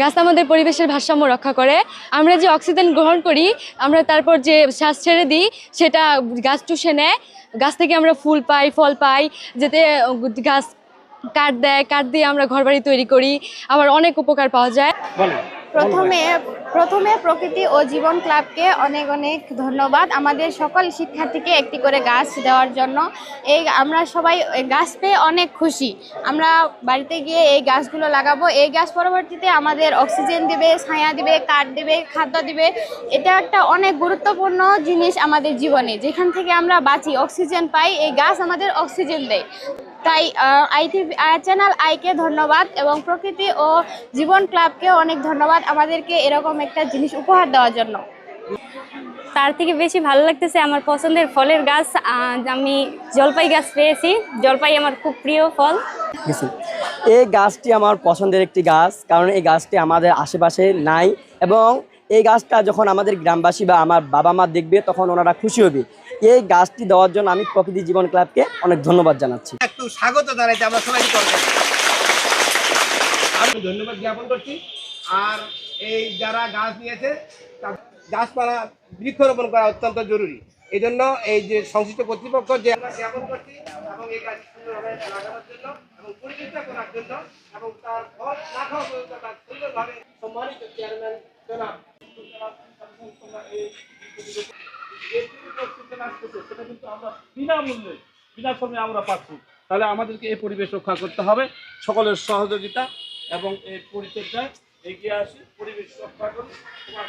গাছ আমাদের পরিবেশের ভারসাম্য রক্ষা করে। আমরা যে অক্সিজেন গ্রহণ করি, আমরা তারপর যে শ্বাস ছেড়ে দিই, সেটা গাছ চুষে নেয়। গাছ থেকে আমরা ফুল পাই, ফল পাই, যেতে গাছ কাঠ দেয়, কাঠ দিয়ে আমরা ঘরবাড়ি তৈরি করি, আবার অনেক উপকার পাওয়া যায়। প্রথমে প্রকৃতি ও জীবন ক্লাবকে অনেক অনেক ধন্যবাদ আমাদের সকল শিক্ষার্থীকে একটি করে গাছ দেওয়ার জন্য। আমরা সবাই গাছ পেয়ে অনেক খুশি। আমরা বাড়িতে গিয়ে এই গাছগুলো লাগাবো। এই গাছ পরবর্তীতে আমাদের অক্সিজেন দেবে, ছায়া দেবে, কাঠ দেবে, খাদ্য দেবে। এটা একটা অনেক গুরুত্বপূর্ণ জিনিস আমাদের জীবনে, যেখান থেকে আমরা বাঁচি, অক্সিজেন পাই। এই গাছ আমাদের অক্সিজেন দেয়। তাই চ্যানেল আইকে ধন্যবাদ এবং প্রকৃতি ও জীবন ক্লাবকে অনেক ধন্যবাদ আমাদেরকে এরকম একটা জিনিস উপহার দেওয়ার জন্য। তার থেকে বেশি ভালো লাগতেছে আমার পছন্দের ফলের গাছ। আমি জলপাই গাছ পেয়েছি। জলপাই আমার খুব প্রিয় ফল। এই গাছটি আমার পছন্দের একটি গাছ, কারণ এই গাছটি আমাদের আশেপাশে নাই, এবং এই গাছটা যখন আমাদের গ্রামবাসী বা আমার বাবা মা দেখবে তখন ওনারা খুশি হবে। এই গাছটি দেওয়ার জন্য আমি প্রকৃতি জীবন ক্লাবকে অনেক ধন্যবাদ জানাচ্ছি। একটু স্বাগত জানাইতে আমরা সবাই করব। আমি ধন্যবাদ জ্ঞাপন করছি। আর এই যারা গাছ নিয়েছে, গাছপালা বৃক্ষরোপণ করা অত্যন্ত জরুরি। এই জন্য এই যে সংশ্লিষ্ট কর্তৃপক্ষ যে আমরা জ্ঞাপন করছি এবং এই গাছ সুন্দরভাবে লাগানোর জন্য এবং পরিচর্যা করার জন্য এবং তার ফল না খাওয়া পর্যন্ত তার সুন্দরভাবে সম্মানিত চেয়ারম্যান জনাব সেটা কিন্তু আমরা বিনামূল্যে বিনাশ্রমে আমরা পাচ্ছি। তাহলে আমাদেরকে এই পরিবেশ রক্ষা করতে হবে, সকলের সহযোগিতা এবং এই পরিচর্যায় এগিয়ে আসি, পরিবেশ রক্ষা করি। তোমার